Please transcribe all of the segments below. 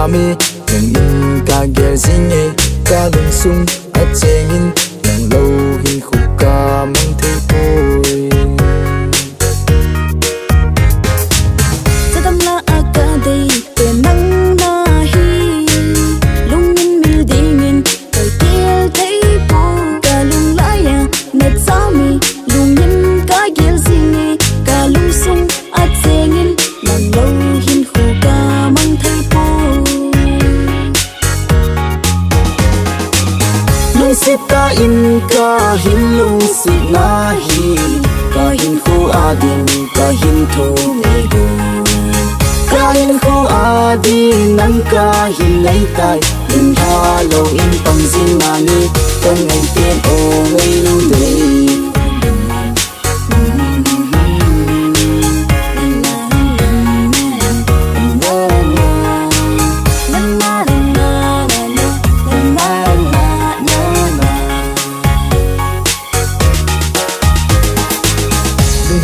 mi nang in ka gel zinge ka lung sung a chengin nang lo hin khu ka mang thei poi sadam la aka dei te nang na hi lung min mil dingin kai kel thei po ka lung la ya na tsami lung min ka gel zinge ka lung sung a chengin nang lo hin khu ka mang thei po sit ka in ka hin lung sit na hi ka hin khu adin ka hin thu nei gu ka hin khu adin nang ka hin lấy tai in ha lo in pang zin na ni kan ngai tiên o ngai lu dei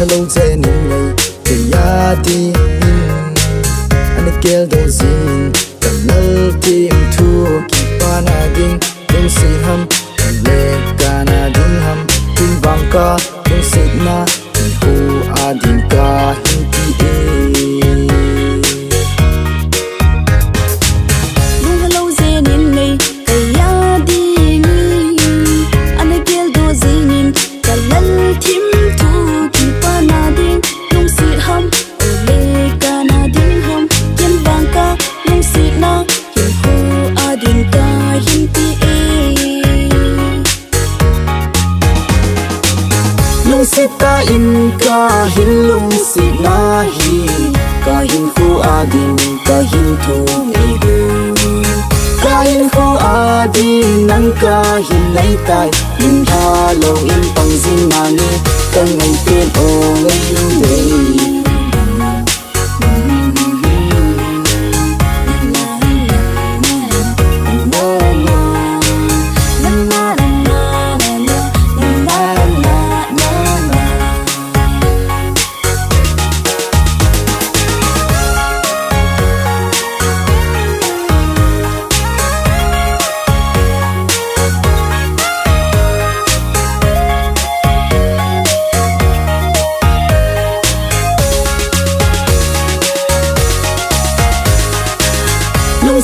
hello zen ngay thì ya đi anh kêu đồ zin cần nở tim thua kỳ pa na ding ding si ham le ka na ding ham tin vang ka ding si na thì hu a ding ka hin ti e hello zen ngay thì ya đi anh kêu đồ zin cần nở tim sit ka in ka hin lung sit na hi ka hin khu adin ka hin thu nei gu ka hin khu adin nang ka hin lấy tai in ha lo in pang zin na ni kan ngai tiên o ngai lu dei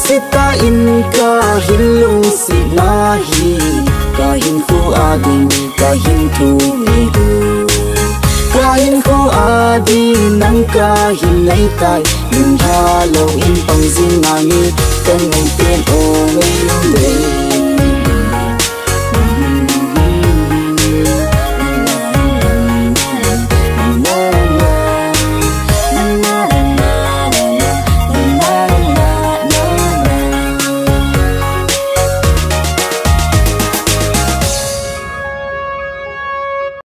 sit ka in ka hin lung sit na hi ka hin khu adin ka hin thu nei gu ka hin khu adin nang ka hin lấy tai in ha lo in pang zin na ni kan ngai tiên o ngai lu dei